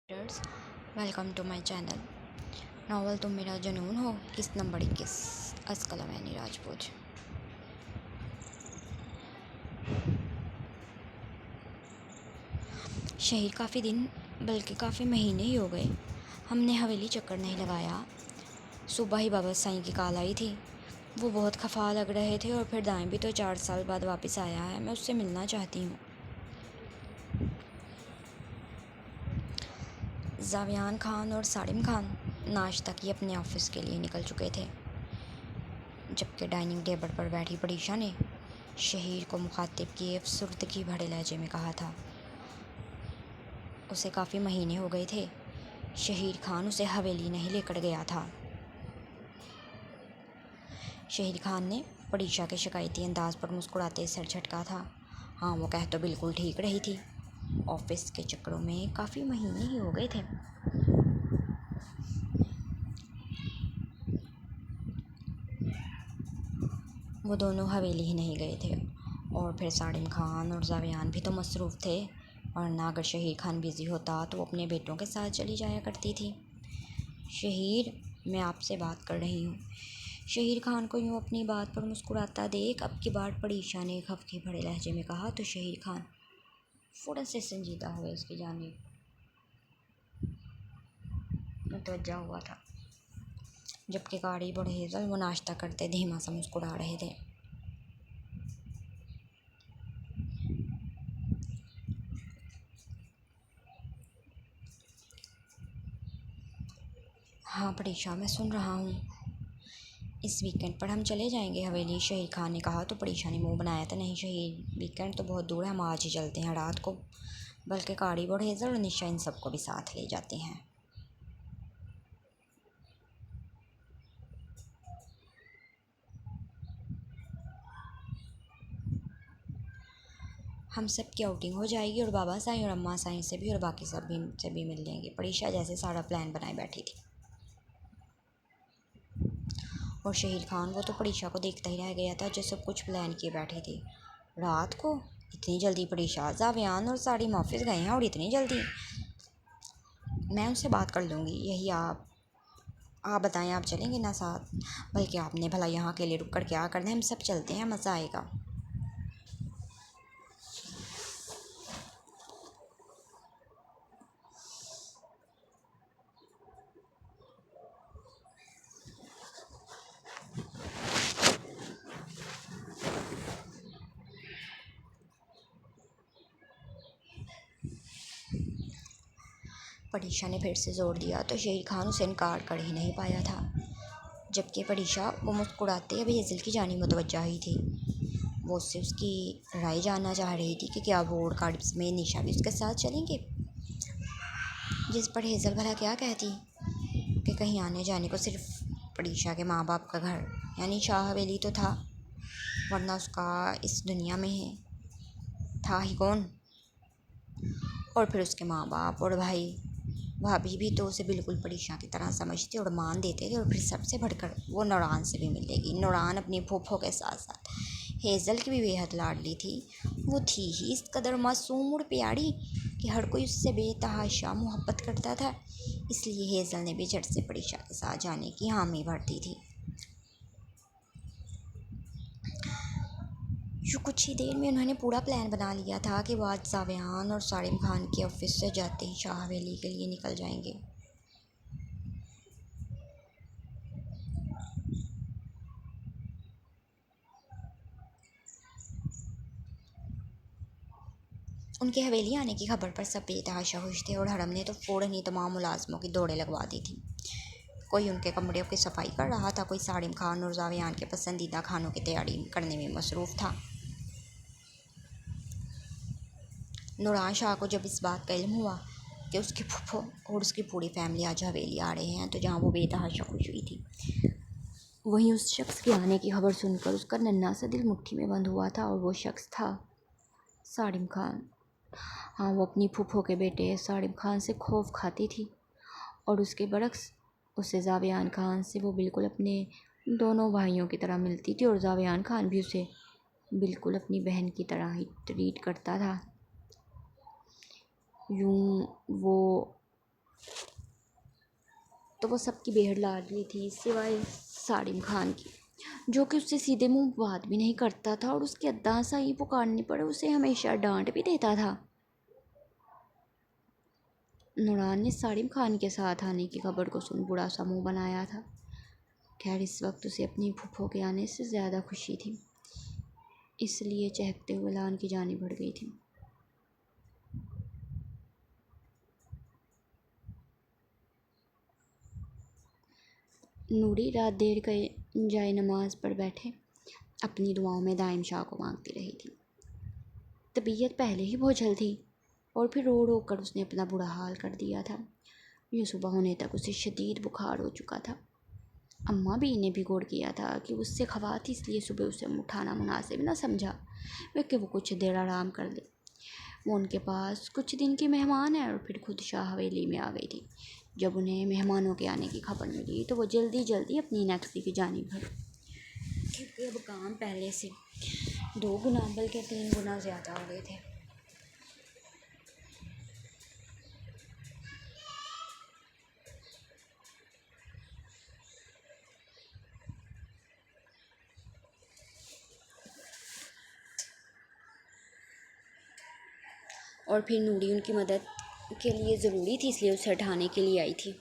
Readers, welcome to my channel. Novel Tum Mera जुनून हो, किस्त नंबर 21, असकलम यानी राजपूत। शहीर काफ़ी दिन बल्कि काफ़ी महीने ही हो गए हमने हवेली चक्कर नहीं लगाया। सुबह ही बाबा साईं की कॉल आई थी। वो बहुत खफा लग रहे थे और फिर दाएं भी तो 4 साल बाद वापस आया है, मैं उससे मिलना चाहती हूँ। जावियान खान और सालिम खान नाश्ता की अपने ऑफिस के लिए निकल चुके थे, जबकि डाइनिंग टेबल पर बैठी परीशा ने शहीर को मुखातिब किए अफसुर्दगी भरे लहजे में कहा था। उसे काफ़ी महीने हो गए थे शहीर खान उसे हवेली नहीं लेकर गया था। शहीर खान ने परीशा के शिकायती अंदाज पर मुस्कुराते सर झटका था। हाँ, वो कह तो बिल्कुल ठीक रही थी। ऑफिस के चक्करों में काफ़ी महीने ही हो गए थे। वो दोनों हवेली ही नहीं गए थे और फिर सालिम खान और जावियान भी तो मसरूफ़ थे, वरना अगर शहीर खान बिज़ी होता तो वो अपने बेटों के साथ चली जाया करती थी। शहीर, मैं आपसे बात कर रही हूँ। शहीर खान को यूँ अपनी बात पर मुस्कुराता देख अब की बार परीशा ने खफके भरे लहजे में कहा तो शहीर खान थोड़ा से संजीदा हुए उसकी जानिब मुतवज्जा हुआ था, जबकि गाड़ी बड़े हेजल वो नाश्ता करते धीमा सा मुस्कुरा रहे थे। हाँ परीशा, मैं सुन रहा हूँ। इस वीकेंड पर हम चले जाएंगे हवेली, शहीर खान ने कहा तो परीशा ने मुंह बनाया था। नहीं शहीर, वीकेंड तो बहुत दूर है, हम आज ही चलते हैं रात को। बल्कि गाड़ी बड़े हेजल और निशा इन सबको भी साथ ले जाते हैं। हम सब की आउटिंग हो जाएगी और बाबा साईं और अम्मा साईं से भी और बाकी सब भी से भी मिल लेंगे। परीशा जैसे सारा प्लान बनाए बैठी थी और शहीर खान वो तो परीशा को देखता ही रह गया था जो सब कुछ प्लान किए बैठी थी। रात को इतनी जल्दी? परीशा, जावियान और सारिम ऑफिस गए हैं और इतनी जल्दी? मैं उनसे बात कर लूँगी। यही आप बताएं, आप चलेंगे ना साथ? बल्कि आपने भला यहाँ अकेले रुक कर क्या करना है, हम सब चलते हैं, मज़ा आएगा। परीशा ने फिर से जोर दिया तो शहीर खान उसे इनकार कर ही नहीं पाया था, जबकि परीशा वो मुस्कुराते अब हेज़ल की जानी मुतवज्जा ही थी। वो उससे उसकी राय जानना चाह रही थी कि क्या वो और कार्डिफ में निशा भी उसके साथ चलेंगे, जिस पर हेज़ल भला क्या कहती कि कहीं आने जाने को सिर्फ परीशा के माँ बाप का घर यानी शाह हवेली तो था, वरना उसका इस दुनिया में है था ही कौन। और फिर उसके माँ बाप और भाई भाभी भी तो उसे बिल्कुल परीशा की तरह समझते और मान देते थे। और फिर सबसे बढ़कर वो नूरान से भी मिलेगी। नूरान अपनी फूफो के साथ साथ हेज़ल की भी बेहद लाडली थी। वो थी ही इस कदर मासूम और प्यारी कि हर कोई उससे बेतहाशा मोहब्बत करता था। इसलिए हेज़ल ने भी झट से परीशा के साथ जाने की हामी भर दी थी। यूँ कुछ ही देर में उन्होंने पूरा प्लान बना लिया था कि वो आज जावियान और सालिम खान के ऑफिस से जाते ही शाह हवेली के लिए निकल जाएंगे। उनके हवेली आने की खबर पर सब बेतहाशा खुश थे और हरम ने तो फ़ौरन ही तमाम मुलाजमों की दौड़ें लगवा दी थी। कोई उनके कमरे की सफाई कर रहा था, कोई सालिम खान और जावियान के पसंदीदा खानों की तैयारी करने में मसरूफ़ था। नूरान शाह को जब इस बात का इल्म हुआ कि उसकी फूफो और उसकी पूरी फैमिली आज हवेली आ रहे हैं, तो जहाँ वो बेतहाशा खुश हुई थी, वहीं उस शख्स के आने की खबर सुनकर उसका नन्हा सा दिल मुट्ठी में बंद हुआ था। और वो शख्स था सालिम खान। हाँ, वो अपनी फूफो के बेटे सालिम खान से खौफ खाती थी और उसके बरक्स उसे जावियान खान से वो बिल्कुल अपने दोनों भाइयों की तरह मिलती थी और जावियान खान भी उसे बिल्कुल अपनी बहन की तरह ही ट्रीट करता था। यूँ वो तो वो सबकी बेहद लाडली थी सिवाय सारिम खान की, जो कि उससे सीधे मुंह बात भी नहीं करता था और उसकी अद्दा सा ही पुकारने पर उसे हमेशा डांट भी देता था। नूरान ने सारिम खान के साथ आने की खबर को सुन बुरा सा मुँह बनाया था। खैर इस वक्त उसे अपनी फूफो के आने से ज़्यादा खुशी थी, इसलिए चहकते हुए लान की जानी बढ़ गई थी। नूरी रात देर गए जाए नमाज पर बैठे अपनी दुआओं में दाइम शाह को मांगती रही थी। तबीयत पहले ही बोझल थी और फिर रो रो कर उसने अपना बुरा हाल कर दिया था। यूँ सुबह होने तक उसे शदीद बुखार हो चुका था। अम्मा भी इन्हें भी गौर किया था कि उससे खवा थी, इसलिए सुबह उसे उठाना मुनासिब न समझा वे कि वो कुछ देर आराम कर ले। वो उनके पास कुछ दिन की मेहमान है और फिर खुद शाह हवेली में आ गई थी। जब उन्हें मेहमानों के आने की खबर मिली तो वो जल्दी जल्दी अपनी नक्सी की जानिब बढ़ी, क्योंकि अब काम पहले से 2 गुना बल्कि 3 गुना ज़्यादा हो गए थे। और फिर नूरी उनकी मदद के लिए ज़रूरी थी, इसलिए उसे हटाने के लिए आई थी।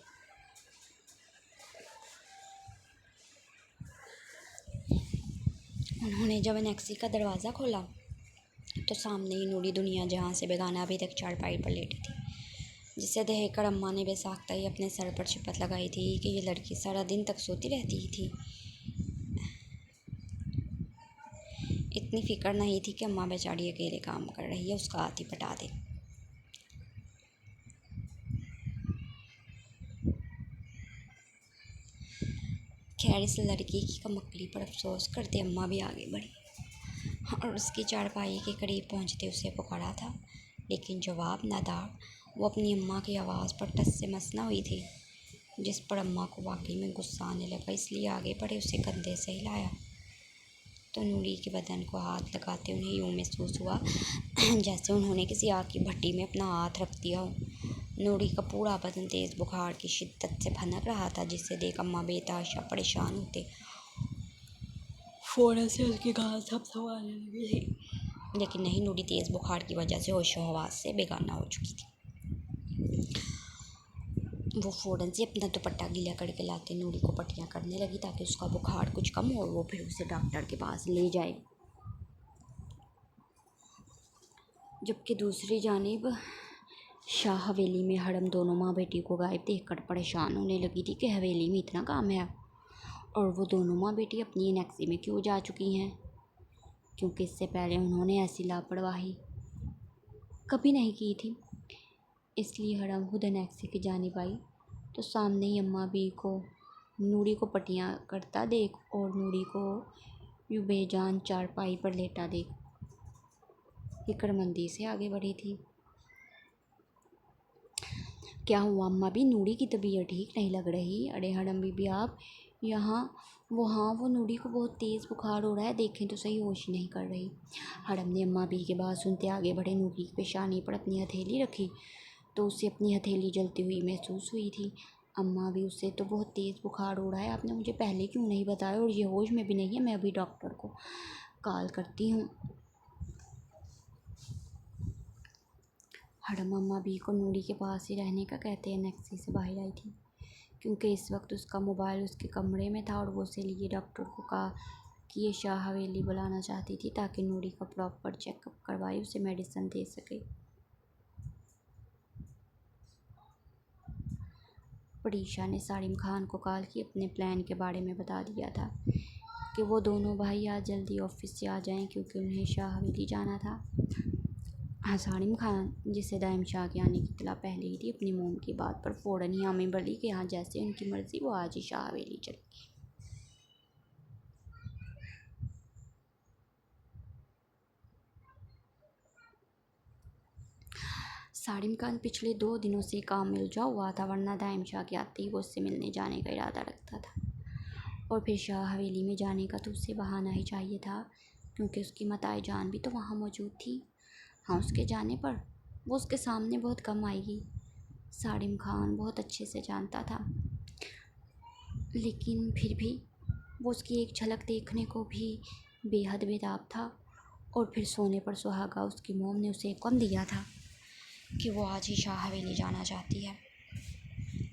उन्होंने जब नक्सी का दरवाज़ा खोला तो सामने ही नूरी दुनिया जहाँ से बेगाना अभी तक चारपाई पर लेटी थी, जिसे देखकर अम्मा ने बेसाख्ता ही अपने सर पर शपथ लगाई थी कि ये लड़की सारा दिन तक सोती रहती ही थी। इतनी फिक्र नहीं थी कि अम्मा बेचारी अकेले काम कर रही है, उसका हाथ ही पटा दे। खैर इस लड़की की कमकली पर अफसोस करते अम्मा भी आगे बढ़ी और उसकी चारपाई के करीब पहुंचते उसे पुकारा था, लेकिन जवाब न था। वो अपनी अम्मा की आवाज़ पर टस से मस न हुई थी, जिस पर अम्मा को वाकई में गुस्सा आने लगा, इसलिए आगे बढ़े उसे कंधे से हिलाया तो नूरी के बदन को हाथ लगाते उन्हें यूँ महसूस हुआ जैसे उन्होंने किसी आग की भट्टी में अपना हाथ रख दिया हो। नूरी का पूरा बदन तेज़ बुखार की शिद्दत से भनक रहा था, जिससे देख अम्मा बेताशा परेशान होते फ़ौरन से उसकी घास सब संभालने लगी थी, लेकिन नहीं, नूरी तेज़ बुखार की वजह से होशो हवास से बेगाना हो चुकी थी। वो फ़ौरन से अपना दुपट्टा गीला करके लाते नूरी को पट्टियाँ करने लगी ताकि उसका बुखार कुछ कम हो और वो फिर उसे डॉक्टर के पास ले जाए। जबकि दूसरी जानिब शाह हवेली में हड़म दोनों माँ बेटी को गायब देखकर परेशान होने लगी थी कि हवेली में इतना काम है और वो दोनों माँ बेटी अपनी नक्सी में क्यों जा चुकी हैं, क्योंकि इससे पहले उन्होंने ऐसी लापरवाही कभी नहीं की थी। इसलिए हड़म खुद नक्सी की जानिब आई तो सामने ही अम्मा भी को नूरी को पट्टियाँ करता देख और नूरी को यूँ बेजान चारपाई पर लेटा देख फिक्रमंदी से आगे बढ़ी थी। क्या हुआ अम्मा भी, नूरी की तबीयत ठीक नहीं लग रही? अरे हड़म बीबी आप यहाँ वो नूरी को बहुत तेज़ बुखार हो रहा है, देखें तो सही, होश ही नहीं कर रही। हड़म ने अम्मा भी की बात सुनते आगे बढ़े। नूरी की पेशानी पर अपनी हथेली रखी तो उसे अपनी हथेली जलती हुई महसूस हुई थी। अम्मा भी, उससे तो बहुत तेज़ बुखार हो रहा है, आपने मुझे पहले क्यों नहीं बताया, और ये होश में भी नहीं है, मैं अभी डॉक्टर को कॉल करती हूँ। हड़म अम्मा भी को नूरी के पास ही रहने का कहते हैं नक्सी से बाहर आई थी, क्योंकि इस वक्त उसका मोबाइल उसके कमरे में था और वो उसे लिए डॉक्टर को कहा कि ये शाह हवेली बुलाना चाहती थी ताकि नूरी का प्रॉपर चेकअप करवाए, उसे मेडिसिन दे सके। परीशा ने सारिम खान को कॉल की अपने प्लान के बारे में बता दिया था कि वो दोनों भाई आज जल्दी ऑफिस से आ जाएं, क्योंकि उन्हें शाह हवेली जाना था। सारिम खान, जिसे दाइम शाह के आने की इत्तला पहले ही थी, अपनी मोम की बात पर फ़ौरन ही हामी भरी कि हाँ जैसे उनकी मर्ज़ी वो आज ही शाह हवेली चलेगी। सारिम खान पिछले 2 दिनों से काम में उलझा हुआ था, वरना दाइम शाह के आते ही वो उससे मिलने जाने का इरादा रखता था। और फिर शाह हवेली में जाने का तो उससे बहाना ही चाहिए था, क्योंकि उसकी मताए जान भी तो वहाँ मौजूद थी। हाँ, उसके जाने पर वो उसके सामने बहुत कम आएगी, सारिम खान बहुत अच्छे से जानता था, लेकिन फिर भी वो उसकी एक झलक देखने को भी बेहद बेताब था। और फिर सोने पर सुहागा उसकी मोम ने उसे हुक्म दिया था कि वो आज ही शाह हवेली जाना चाहती है।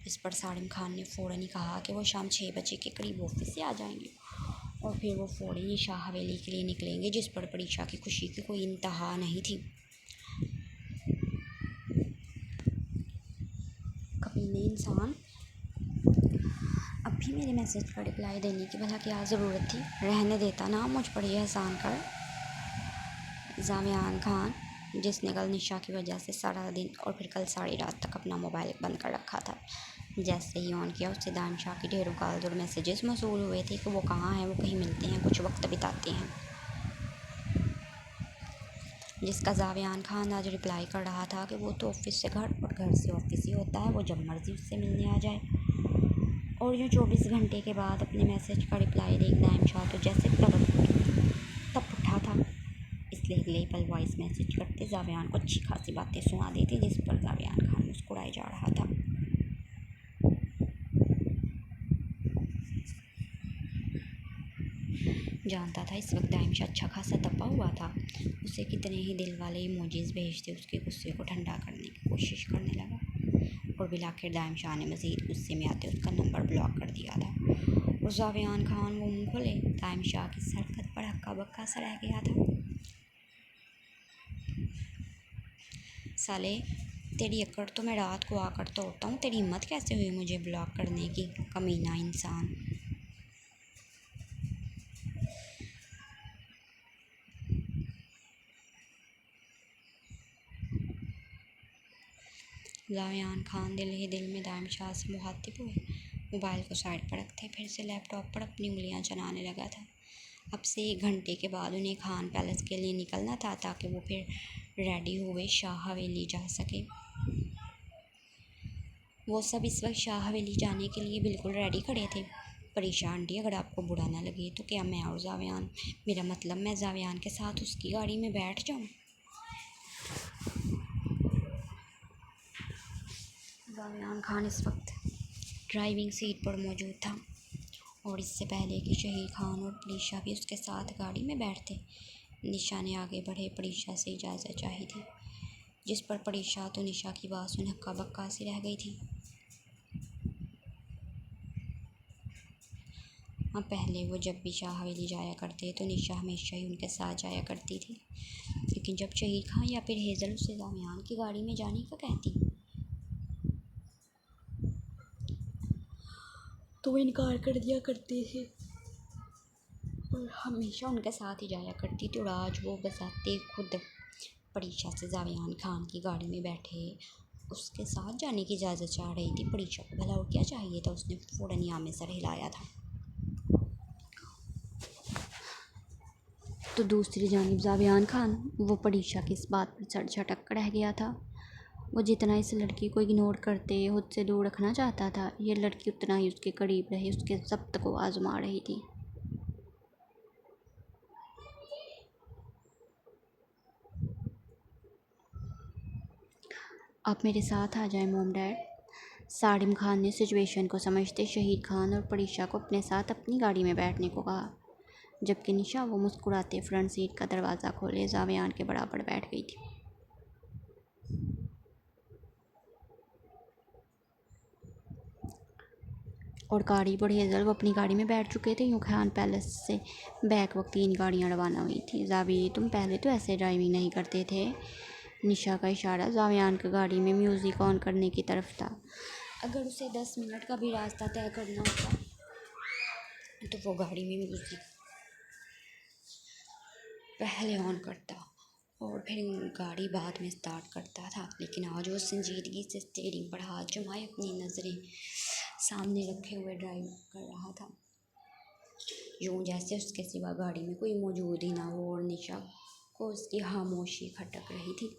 इस पर सारिम खान ने फ़ौरन ही कहा कि वो शाम 6 बजे के करीब ऑफिस से आ जाएंगे और फिर वो फ़ौरन ही शाह हवेली के लिए निकलेंगे, जिस पर परीक्षा की खुशी की कोई इंतहा नहीं थी। कमीने इंसान, अब भी मेरे मैसेज का रिप्लाई देने की भला क्या ज़रूरत थी? रहने देता ना मुझ पर यह एहसान कर। जावेयान खान, जिसने कल निशा की वजह से सारा दिन और फिर कल सारी रात तक अपना मोबाइल बंद कर रखा था, जैसे ही ऑन किया उससे दानिश शाह की ढेरों कॉल्स और मैसेजेस मौसूल हुए थे कि वो कहाँ हैं, वो कहीं मिलते हैं, कुछ वक्त बिताते हैं। जिसका जावेयान खान आज रिप्लाई कर रहा था कि वो तो ऑफिस से घर और घर से ऑफिस ही होता है, वो जब मर्जी उससे मिलने आ जाए। और यूँ 24 घंटे के बाद अपने मैसेज का रिप्लाई देख दानिश शाह तो जैसे तब उठा था। इसलिए अगले पल वॉइस मैसेज करते जावेयान को अच्छी खासी बातें सुना देती, जिस पर जावेयान खान मुस्कुराए जा रहा था। जानता था इस वक्त दानिश अच्छा खासा तपा हुआ था। उसे कितने ही दिल वाले इमोजीज भेजते उसके गुस्से को ठंडा करने की कोशिश करने लगा। और बिलाखिर दानिश शाह ने मज़ीद गुस्से में आते उसका नंबर ब्लॉक कर दिया था। और जावेयान खान वो मुँह खोले, दानिश शाह की हरकत पर हक्का बक्का सा रह गया था। साले, तेरी अकड़ तो मैं रात को आकर तोड़ता हूँ, तेरी हिम्मत कैसे हुई मुझे ब्लॉक करने की, कमीना इंसान। जावेयान खान दिल ही दिल में दानिश शाह से मुखातिब हुए। मोबाइल को साइड पर रखते फिर से लैपटॉप पर अपनी उंगलियां चलाने लगा था। अब से 1 घंटे के बाद उन्हें खान पैलेस के लिए निकलना था ताकि वो फिर रेडी हुए शाह हवेली जा सके। वो सब इस वक्त शाह हवेली जाने के लिए बिल्कुल रेडी खड़े थे। परेशान आंटी, अगर आपको बुरा ना लगे तो क्या मैं और जावेयान, मेरा मतलब मैं जावेयान के साथ उसकी गाड़ी में बैठ जाऊँ? जावेयान खान इस वक्त ड्राइविंग सीट पर मौजूद था और इससे पहले कि शहीद खान और परीक्षा भी उसके साथ गाड़ी में बैठते, निशा ने आगे बढ़े परीक्षा से इजाज़त चाही थी, जिस पर परीक्षा तो निशा की बात सुन हक्का बक्का सी रह गई थी। हाँ, पहले वो जब भी शाह हवेली जाया करते तो निशा हमेशा ही उनके साथ जाया करती थी, लेकिन जब शहीद खान या फिर हेज़ल उससे जावेयान की गाड़ी में जाने का कहती तो वो इनकार कर दिया करते थे और हमेशा उनके साथ ही जाया करती थी। और आज वो बजाते खुद परीक्षा से जावेयान खान की गाड़ी में बैठे उसके साथ जाने की इजाज़त चाह रही थी। परीक्षा को भला और क्या चाहिए था, उसने फ़ौरन यहाँ में सर हिलाया था। तो दूसरी जानिब जावेयान खान, वो परीक्षा की इस बात पर सर झटक रह गया था। वो जितना इस लड़की को इग्नोर करते खुद से दूर रखना चाहता था, ये लड़की उतना ही उसके करीब रही, उसके ज़ब्त को आजमा रही थी। आप मेरे साथ आ जाएं मोम डैड। सारिम खान ने सिचुएशन को समझते शहीद खान और परीक्षा को अपने साथ अपनी गाड़ी में बैठने को कहा, जबकि निशा वो मुस्कुराते फ्रंट सीट का दरवाज़ा खोले जावेयान के बराबर बैठ गई थी। और गाड़ी पर हेज़ल वो अपनी गाड़ी में बैठ चुके थे। यूँ खान पैलेस से बैक वक्त 3 गाड़ियाँ रवाना हुई थी। जावी, तुम पहले तो ऐसे ड्राइविंग नहीं करते थे। निशा का इशारा जावेयान की गाड़ी में म्यूज़िक ऑन करने की तरफ था। अगर उसे 10 मिनट का भी रास्ता तय करना होता तो वो गाड़ी में म्यूज़िक पहले ऑन करता और फिर गाड़ी बाद में स्टार्ट करता था, लेकिन आज वो संजीदगी से स्टीयरिंग पर हाथ जमाए अपनी नज़रें सामने रखे हुए ड्राइव कर रहा था, यूँ जैसे उसके सिवा गाड़ी में कोई मौजूद ही ना हो। और निशा को उसकी खामोशी खटक रही थी,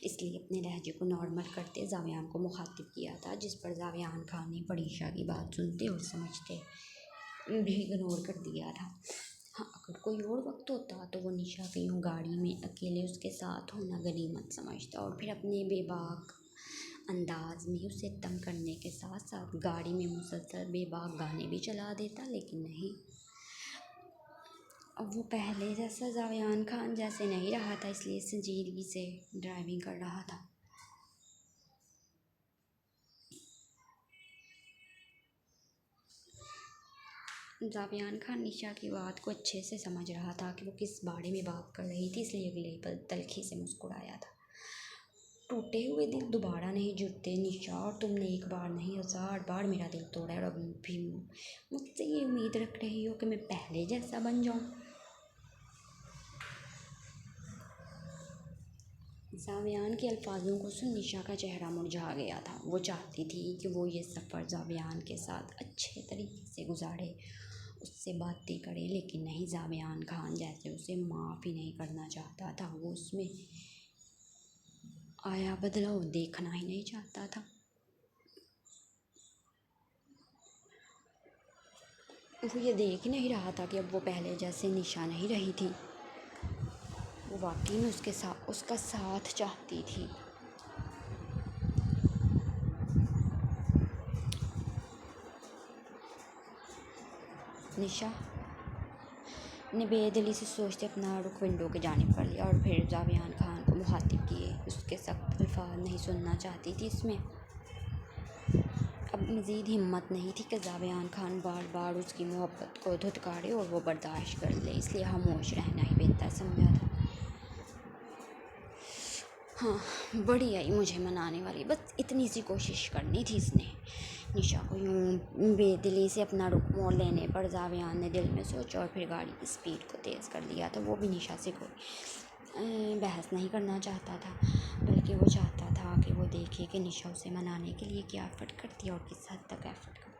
इसलिए अपने लहजे को नॉर्मल करते जावेयान को मुखातिब किया था, जिस पर जावेयान खान ने परीक्षा की बात सुनते और समझते भी इग्नोर कर दिया था। हाँ, अगर कोई और वक्त होता तो वो निशा की यूँ गाड़ी में अकेले उसके साथ होना गनीमत समझता और फिर अपने बेबाक अंदाज में उसे तंग करने के साथ साथ गाड़ी में मुसलसल बेबाक गाने भी चला देता, लेकिन नहीं, अब वो पहले जैसा जावेयान खान जैसे नहीं रहा था, इसलिए संजीदगी से ड्राइविंग कर रहा था। जावेयान खान निशा की बात को अच्छे से समझ रहा था कि वो किस बारे में बात कर रही थी, इसलिए अगले पल तल्खी से मुस्कुराया था। टूटे हुए दिल दोबारा नहीं जुड़ते निशा, और तुमने एक बार नहीं 1000 बार मेरा दिल तोड़ा है, और अब भी मुझसे ये उम्मीद रख रही हो कि मैं पहले जैसा बन जाऊं। जावियान के अल्फाजों को सुन निशा का चेहरा मुरझा गया था। वो चाहती थी कि वो ये सफ़र जावियान के साथ अच्छे तरीके से गुजारे, उससे बातें करे, लेकिन नहीं, जावियान खान जैसे उसे माफ़ ही नहीं करना चाहता था। वो उसमें आया बदलाव देखना ही नहीं चाहता था। वो ये देख ही नहीं रहा था कि अब वो पहले जैसे निशा नहीं रही थी। वो वाकई में उसका साथ चाहती थी। निशा ने बेदिली से सोचते अपना रुख विंडो के जानिब कर लिया और फिर जावियान खान को मुखातिब किए। उसके सख्त अल्फाज नहीं सुनना चाहती थी इसमें। अब मज़ीद हिम्मत नहीं थी कि जावियान खान बार बार उसकी मोहब्बत को धुतकारे और वो बर्दाश्त कर ले, इसलिए खामोश रहना ही बेहतर समझा था। हाँ, बड़ी आई मुझे मनाने वाली, बस इतनी सी कोशिश करनी थी इसने। निशा को यूं बेदिली से अपना रुख मोड़ लेने पर जावियान ने दिल में सोचा और फिर गाड़ी की स्पीड को तेज़ कर दिया। तो वो भी निशा से कोई बहस नहीं करना चाहता था, बल्कि वो चाहता था कि वो देखे कि निशा उसे मनाने के लिए क्या एफ़र्ट करती है और किस हद तक एफ़र्ट करती है।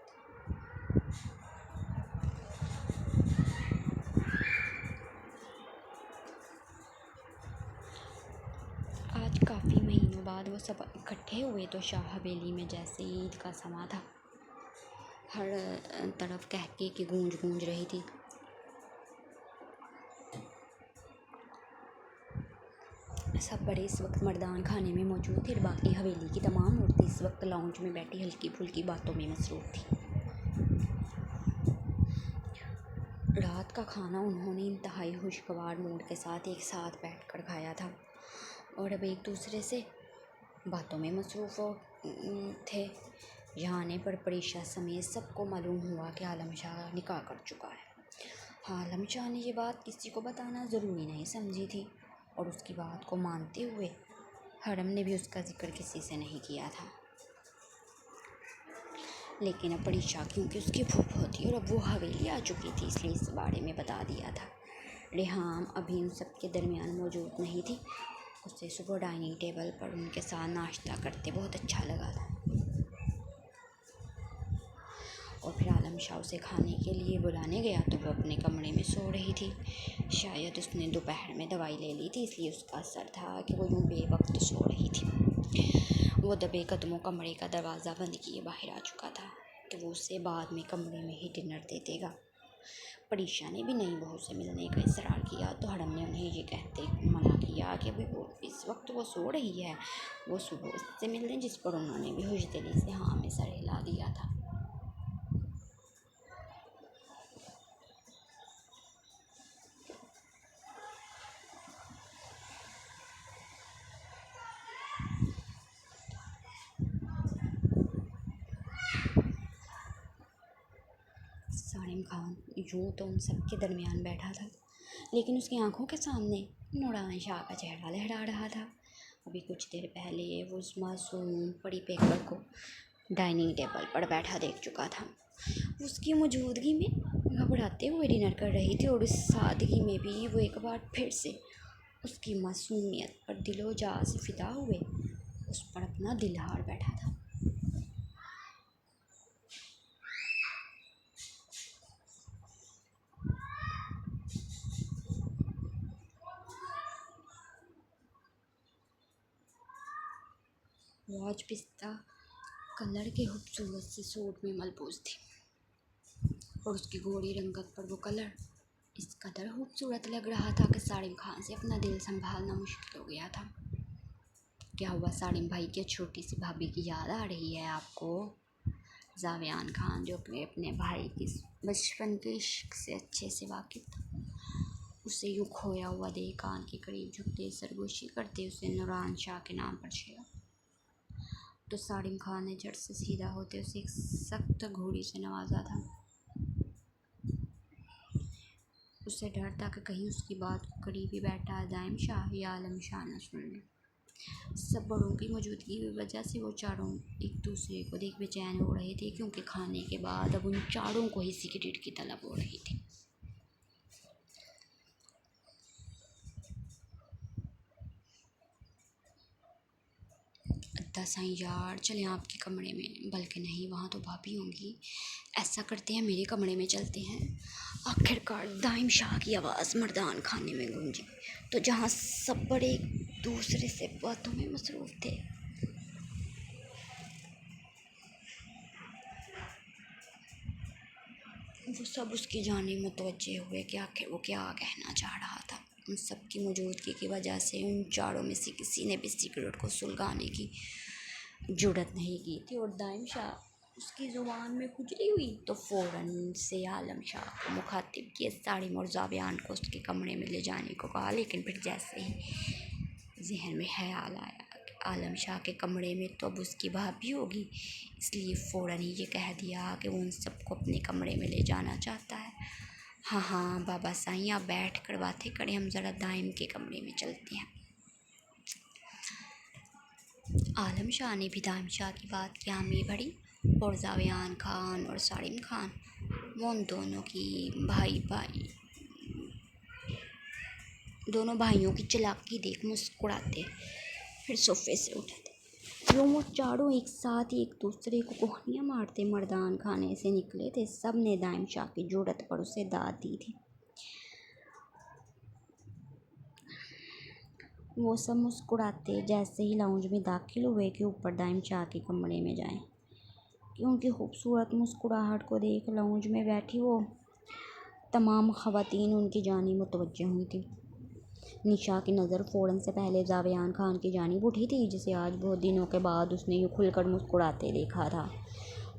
आज काफ़ी महीनों बाद वो सब इकट्ठे हुए तो शाह हवेली में जैसे ईद का समा था। हर तरफ कहके की गूंज रही थी। सब बड़े इस वक्त मर्दान खाने में मौजूद थे और बाकी हवेली की तमाम औरतें इस वक्त लाउंज में बैठी हल्की फुल्की बातों में मसरूफ़ थी। रात का खाना उन्होंने इंतहाई खुशगवार मूड के साथ एक साथ बैठकर खाया था और अब एक दूसरे से बातों में मसरूफ़ थे। यहाँ आने पर परीक्षा समेत सबको मालूम हुआ कि आलम शाह निकाह कर चुका है। आलम शाह ने ये बात किसी को बताना ज़रूरी नहीं समझी थी और उसकी बात को मानते हुए हरम ने भी उसका जिक्र किसी से नहीं किया था। लेकिन अब परीक्षा क्योंकि उसकी फूफो थी और अब वो हवेली आ चुकी थी, इसलिए इस बारे में बता दिया था। रेहाम अभी उन सब के दरमियान मौजूद नहीं थी। उसे सुबह डाइनिंग टेबल पर उनके साथ नाश्ता करते बहुत अच्छा लगा था और फिर आलम शाह उसे खाने के लिए बुलाने गया तो वो अपने कमरे में सो रही थी। शायद उसने दोपहर में दवाई ले ली थी, इसलिए उसका असर था कि वो यूँ बेवक्त सो रही थी। वो दबे कदमों कमरे का दरवाज़ा बंद किए बाहर आ चुका था कि वो उसे बाद में कमरे में ही डिनर दे देगा। परीक्षा ने भी नई बहू से मिलने का इसरार किया तो हरम ने उन्हें ये कहते मना किया कि अभी वो इस वक्त वो सो रही है, वो सुबह उससे मिल लें, जिस पर उन्होंने भी खुशदिली से हाँ में सर हिला दिया था। सालिम खान यूँ तो उन सब के दरमियान बैठा था, लेकिन उसकी आंखों के सामने नूरान शाह का चेहरा लहरा रहा था। अभी कुछ देर पहले वो उस मासूम परी पेकर को डाइनिंग टेबल पर बैठा देख चुका था। उसकी मौजूदगी में घबराते हुए डिनर कर रही थी और इस सादगी में भी वो एक बार फिर से उसकी मासूमियत पर दिलो जान से फिदा हुए उस पर अपना दिल हार बैठा था। वो आज पिस्ता कलर के खूबसूरत से सूट में मलबूस थी और उसकी गोरी रंगत पर वो कलर इस कदर खूबसूरत लग रहा था कि सालिम खान से अपना दिल संभालना मुश्किल हो गया था। क्या हुआ सालिम भाई, के छोटी सी भाभी की याद आ रही है आपको? जावियान खान जो अपने अपने भाई की बचपन के इश्क से अच्छे से वाकिफ था, उसे यूँ खोया हुआ देख कान के करीब झुकते सरगोशी करते उसे नूरान शाह के नाम पर छेड़ा, तो सालिम खान ने झट से सीधा होते उसे एक सख्त घूड़ी से नवाजा था। उसे डर था कि कहीं उसकी बात को करीब ही बैठा दाइम शाह या आलम शाह न सुन ले। सब बड़ों की मौजूदगी की वजह से वो चारों एक दूसरे को देख बेचैन हो रहे थे, क्योंकि खाने के बाद अब उन चारों को ही सिगरेट की तलब हो रही थी। अद्दा साईं यार, चले आपके कमरे में, बल्कि नहीं, वहाँ तो भाभी होंगी। ऐसा करते हैं मेरे कमरे में चलते हैं। आखिरकार दाइम शाह की आवाज़ मर्दान खाने में गूंजी, तो जहाँ सब बड़े दूसरे से बातों में मसरूफ़ थे। वो सब उसकी जानिब मुतवज्जे हुए कि आखिर वो क्या कहना चाह रहा था। उन सब की मौजूदगी की वजह से उन चारों में से किसी ने भी सिगरेट को सुलगाने की जुर्रत नहीं की थी, और दाइम शाह उसकी ज़ुबान में खुजली हुई तो फ़ौरन से आलम शाह को मुखातिब किए साड़िम और जावियान को उसके कमरे में ले जाने को कहा। लेकिन फिर जैसे ही जहन में ख्याल आया कि आलम शाह के कमरे में तो अब उसकी भाभी होगी, इसलिए फ़ौरन ही ये कह दिया कि वो उन सबको अपने कमरे में ले जाना चाहता है। हाँ हाँ बाबा साईं, आप बैठ कर बातें करें, हम ज़रा दाइम के कमरे में चलते हैं। आलम शाह ने भी दाइम शाह की बात की हामी भरी, और जावियान खान और सालिम खान वो उन दोनों भाइयों की चालाकी देख मुस्कुराते फिर सोफे से उठे थे। यूँ वो चारों एक साथ ही एक दूसरे को कोहनियाँ मारते मर्दान खाने से निकले थे। सब ने दाइम शाह की जुर्रत पर उसे दाद दी थी। वो सब मुस्कुराते जैसे ही लाउंज में दाखिल हुए कि ऊपर दाइम शाह के कमरे में जाएं, कि उनकी खूबसूरत मुस्कुराहट को देख लाउंज में बैठी वो तमाम ख़वातीन उनकी जानिब मुतवज्जे हुई थी। निशा की नज़र फ़ौरन से पहले जावियान खान की जानिब उठी थी, जिसे आज बहुत दिनों के बाद उसने यूँ खुलकर मुस्कुराते देखा था।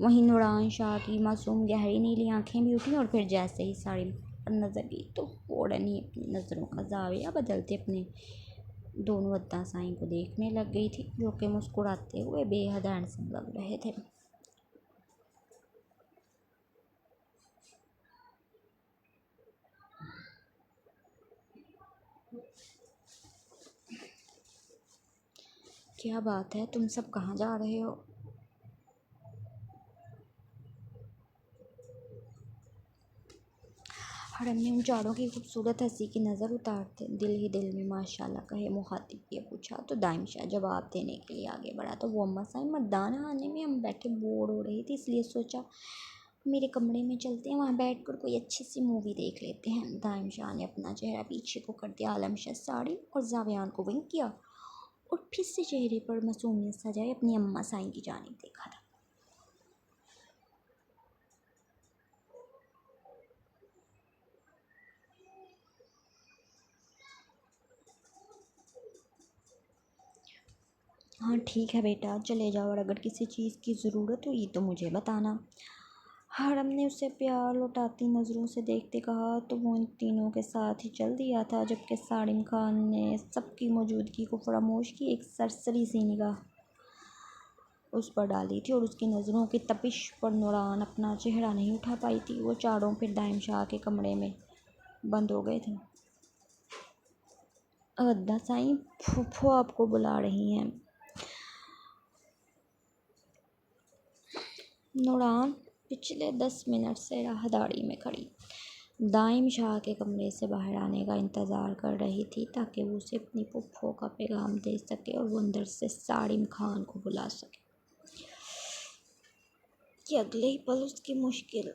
वहीं नूरान शाह की मासूम गहरी नीली आंखें भी उठी, और फिर जैसे ही साड़ी पर नज़र गई तो फ़ौरन ही अपनी नज़रों का जाविया बदलते अपने दोनों अद्दा साईं को देखने लग गई थी, जो कि मुस्कुराते हुए बेहद हैंडसम लग रहे थे। क्या बात है, तुम सब कहाँ जा रहे हो? हरम ने उन चारों की खूबसूरत हंसी की नज़र उतारते दिल ही दिल में माशाल्लाह कहे मुखातिब किए पूछा, तो दाइम शाह जवाब देने के लिए आगे बढ़ा, तो वो अम्मा साईं मर्दाना खाने में हम बैठे बोर हो रही थी, इसलिए सोचा मेरे कमरे में चलते हैं, वहाँ बैठकर कोई अच्छी सी मूवी देख लेते हैं। दाइम शाह ने अपना चेहरा पीछे को कर दिया, आलम शाह साड़ी और जावियान को विंक किया और फिर से चेहरे पर मासूमियत सजाए अपनी अम्मा साईं की जानिब देखा था। हाँ ठीक है बेटा, चले जाओ, और अगर किसी चीज़ की ज़रूरत हुई तो मुझे बताना। हरम ने उसे प्यार लौटाती नज़रों से देखते कहा, तो वो इन तीनों के साथ ही चल दिया था, जबकि सालिम खान ने सबकी मौजूदगी को फरामोश की एक सरसरी सी निगाह उस पर डाली थी, और उसकी नज़रों की तपिश पर नूरान अपना चेहरा नहीं उठा पाई थी। वो चारों फिर दाइम शाह के कमरे में बंद हो गए थे। अद्दा साईं, फूफो आपको बुला रही हैं। नूरान पिछले 10 मिनट से राहदारी में खड़ी दाइम शाह के कमरे से बाहर आने का इंतज़ार कर रही थी, ताकि वो उसे अपनी फूफो का पैगाम दे सके और वो अंदर से सालिम खान को बुला सके। कि अगले ही पल उसकी मुश्किल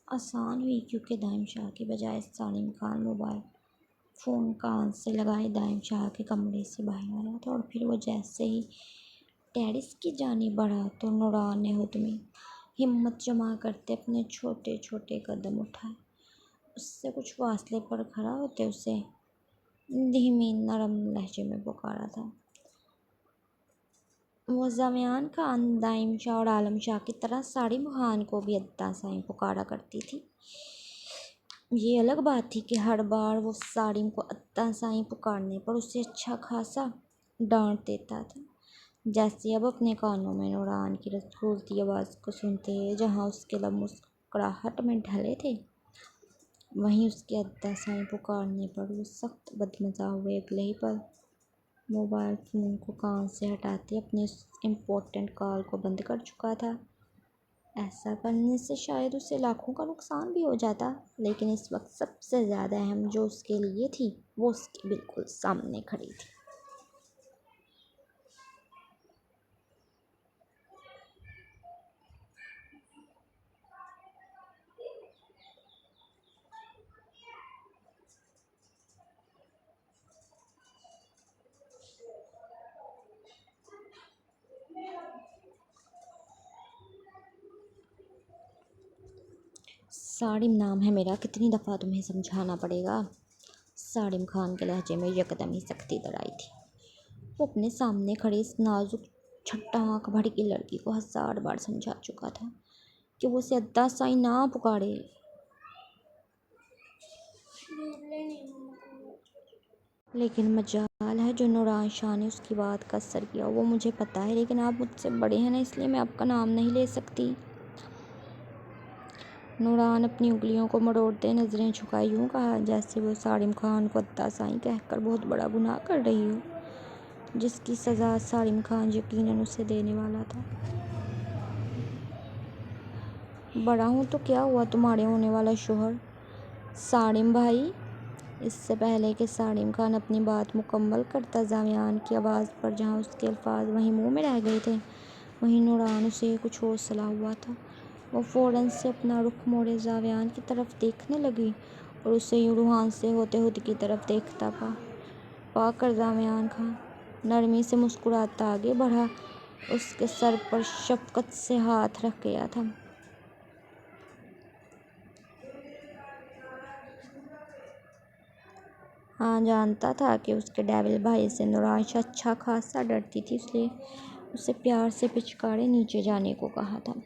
आसान हुई, क्योंकि दाइम शाह की बजाय सालिम खान मोबाइल फ़ोन कान से लगाए दाइम शाह के कमरे से बाहर आया था, और फिर वो जैसे ही टेरेस की जानिब बढ़ा तो नूरान ने खुद में हिम्मत जमा करते अपने छोटे छोटे कदम उठाए। उससे कुछ फासले पर खड़ा होते उसे धीमी नरम लहजे में पुकारा था, वो ज़ावियान खान दाइम शाह और आलम शाह की तरह सारिम खान को भी अद्दा साईं पुकारा करती थी। ये अलग बात थी कि हर बार वो सारिम को अद्दा साईं पुकारने पर उसे अच्छा खासा डांट देता था। जैसे अब अपने कानों में नूरान की रसूलती आवाज़ को सुनते, जहाँ उसके लब मुस्कुराहट में ढले थे, वहीं उसके अद्दा साईं पुकारने पर वो सख्त बदमज़ा हुए। अगले ही पल मोबाइल फ़ोन को कान से हटाते अपने इम्पोर्टेंट कॉल को बंद कर चुका था। ऐसा करने से शायद उसे लाखों का नुकसान भी हो जाता, लेकिन इस वक्त सबसे ज़्यादा अहम जो उसके लिए थी, वो उसके बिल्कुल सामने खड़ी थी। सारिम नाम है मेरा, कितनी दफ़ा तुम्हें समझाना पड़ेगा। सारिम खान के लहजे में यकदम ही सख्ती दर आई थी। वो अपने सामने खड़ी इस नाजुक छट्टा आँख भरी की लड़की को 1000 बार समझा चुका था कि वो उसे अद्दा साईं ना पुकारे। लेकिन मजाल है जो नूरान शाह ने उसकी बात का असर किया। वो मुझे पता है, लेकिन आप मुझसे बड़े हैं ना, इसलिए मैं आपका नाम नहीं ले सकती। नूरान अपनी उंगलियों को मरोड़ते नज़रें झुकाई यूँ कहा जैसे वो सारिम खान को अद्दा साईं कहकर बहुत बड़ा गुनाह कर रही हो, जिसकी सज़ा सारिम खान यकीनन उसे देने वाला था। बड़ा हूँ तो क्या हुआ, तुम्हारे होने वाला शोहर सारिम भाई। इससे पहले कि सारिम खान अपनी बात मुकम्मल करता, ज़ावियान की आवाज़ पर जहाँ उसके अल्फाज वहीं मुंह में रह गए थे, वहीं नूरान उसे कुछ और सला हुआ था। वो फ़ौरन से अपना रुख मोड़े ज़ावियान की तरफ देखने लगी और उसे यूँ रूहान से होते हुए की तरफ देखता पाकर ज़ावियान खान नरमी से मुस्कुराता आगे बढ़ा, उसके सर पर शफ़क़त से हाथ रख गया था। हाँ, जानता था कि उसके डेविल भाई से नूरान शाह अच्छा खासा डरती थी, इसलिए उसे प्यार से पिचकारे नीचे जाने को कहा था।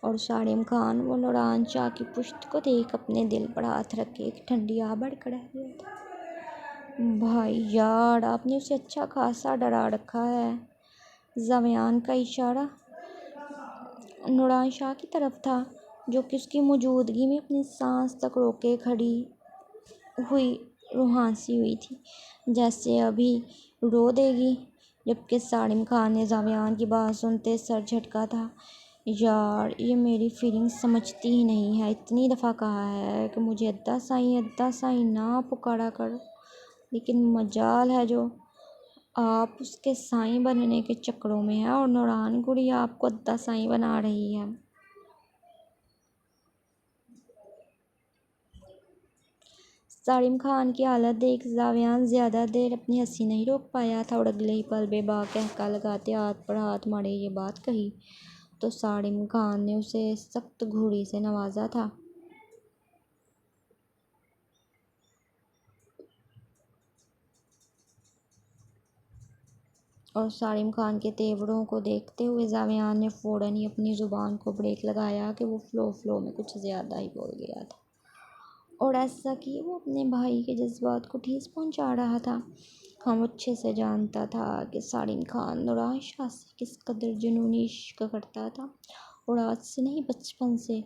और सारिम खान वो नूरान शाह की पुश्त को देख अपने दिल पर हाथ रख के एक ठंडी आहट रह गया था। भाई यार, आपने उसे अच्छा खासा डरा रखा है। ज़ावियान का इशारा नूरान शाह की तरफ था, जो कि उसकी मौजूदगी में अपनी सांस तक रोके खड़ी हुई रूहान सी हुई थी, जैसे अभी रो देगी। जबकि सारिम खान ने ज़ावियान की बात सुनते सर झटका था। यार, ये मेरी फीलिंग्स समझती ही नहीं है। इतनी दफ़ा कहा है कि मुझे अद्दा साईं ना पुकारा कर, लेकिन मजाल है जो आप उसके साईं बनने के चक्करों में हैं और नूरान गुड़िया आपको अद्दा साईं बना रही है। सारिम खान की हालत देख ज़ावियान ज़्यादा देर अपनी हंसी नहीं रोक पाया था और अगले ही पल बेबाक कहका लगाते हाथ पर हाथ मारे ये बात कही तो सारिम खान ने उसे सख्त घूरी से नवाजा था। और सारिम खान के तेवरों को देखते हुए ज़ावियान ने फ़ौरन ही अपनी ज़ुबान को ब्रेक लगाया कि वो फ़्लो में कुछ ज़्यादा ही बोल गया था, और ऐसा कि वो अपने भाई के जज्बात को ठेस पहुंचा रहा था। हम अच्छे से जानता था कि सारिम खान नूरान शाह से किस कदर जुनूनी इश्क करता था, और आज से नहीं, बचपन से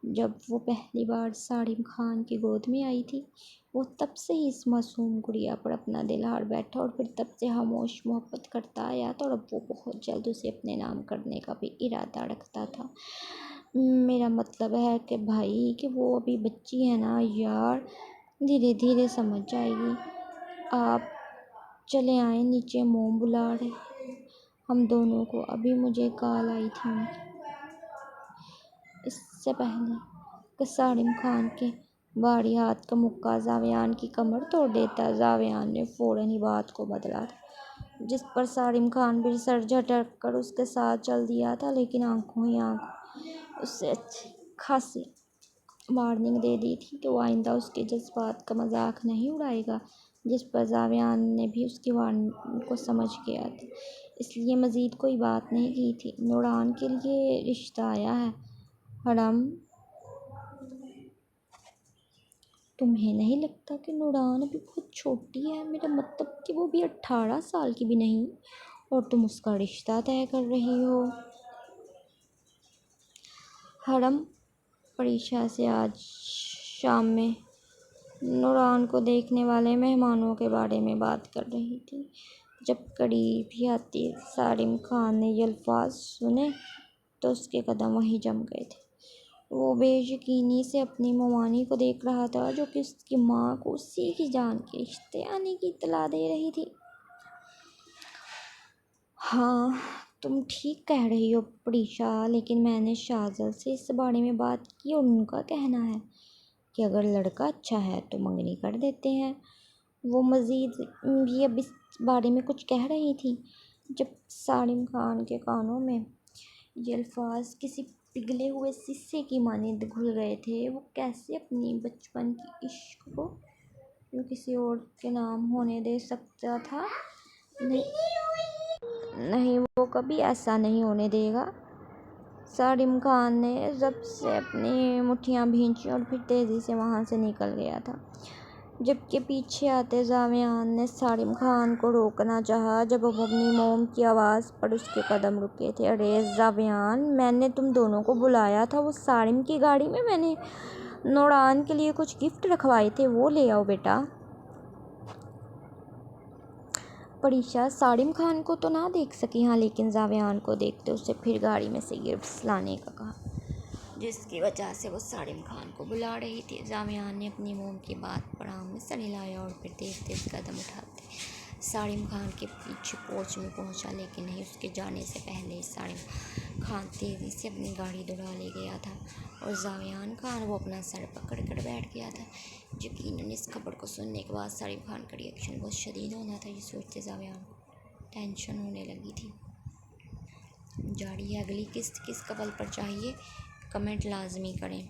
जब वो पहली बार सारिम खान की गोद में आई थी, वो तब से ही इस मासूम गुड़िया पर अपना दिल हार बैठा और फिर तब से खामोश मोहब्बत करता आया था, और अब वो बहुत जल्द उसे अपने नाम करने का भी इरादा रखता था। मेरा मतलब है कि भाई कि वो अभी बच्ची है ना यार, धीरे धीरे समझ जाएगी। आप चले आए नीचे, मोम बुला रहे हम दोनों को। अभी मुझे कॉल आई थी उनकी। इससे पहले कि सारिम खान के भारी हाथ का मुक्का ज़ावियान की कमर तोड़ देता, ज़ावियान ने फ़ौरन ही बात को बदला था, जिस पर सारिम खान भी सर झटक कर उसके साथ चल दिया था, लेकिन आंखों ही आंखों उससे अच्छी खासी वार्निंग दे दी थी कि वो आइंदा उसके जज्बात का मजाक नहीं उड़ाएगा। जिस पर जावियान ने भी उसकी वार्निंग को समझ गया था, इसलिए मज़ीद कोई बात नहीं की थी। नूरान के लिए रिश्ता आया है हरम, तुम्हें नहीं लगता कि नूरान अभी बहुत छोटी है? मेरा मतलब कि वो भी 18 साल की भी नहीं, और तुम उसका रिश्ता तय कर रही हो। हरम परीक्षा से आज शाम में नूरान को देखने वाले मेहमानों के बारे में बात कर रही थी। जब करीब ही आती सारिम खान ने ये अल्फाज सुने तो उसके कदम वहीं जम गए थे। वो बेयकीनी से अपनी मवानी को देख रहा था, जो कि उसकी माँ को उसी की जान के रिश्ते आने की इत्तला दे रही थी। हाँ, तुम ठीक कह रही हो प्रीशा, लेकिन मैंने शाहजल से इस बारे में बात की और उनका कहना है कि अगर लड़का अच्छा है तो मंगनी कर देते हैं। वो मज़ीद भी अब इस बारे में कुछ कह रही थी जब सारिम खान के कानों में ये अल्फाज किसी पिघले हुए शीशे की मानिंद घुल गए थे। वो कैसे अपनी बचपन की इश्क को जो किसी और के नाम होने दे सकता था? नहीं, नहीं, वो कभी ऐसा नहीं होने देगा। सारिम खान ने जब से अपनी मुट्ठियाँ भींची और फिर तेज़ी से वहाँ से निकल गया था, जबकि पीछे आते जावियान ने सारिम खान को रोकना चाहा जब वो अपनी मोम की आवाज़ पर उसके कदम रुके थे। अरे जावियान, मैंने तुम दोनों को बुलाया था, वो सारिम की गाड़ी में मैंने नूरान के लिए कुछ गिफ्ट रखवाए थे, वो ले आओ बेटा। परीक्षा सारिम खान को तो ना देख सकी, हाँ, लेकिन जावियान को देखते उसे फिर गाड़ी में से गिफ्ट्स लाने का कहा, जिसकी वजह से वो सारिम खान को बुला रही थी। जावियान ने अपनी मोम की बात पर आम में सर हिलाया और फिर तेज तेज कदम उठाते सारिम खान के पीछे पोर्च में पहुंचा, लेकिन नहीं, उसके जाने से पहले सारिम खान तेज़ी से अपनी गाड़ी दौड़ा ले गया था और जावियान खान वो अपना सर पकड़ कर बैठ गया था। यकीनन इस खबर को सुनने के बाद सारिम खान का रिएक्शन बहुत शदीद होना था। ये सोचते जावियान को टेंशन होने लगी थी। जारी है अगली किस्त किस कपल पर चाहिए, कमेंट लाजमी करें।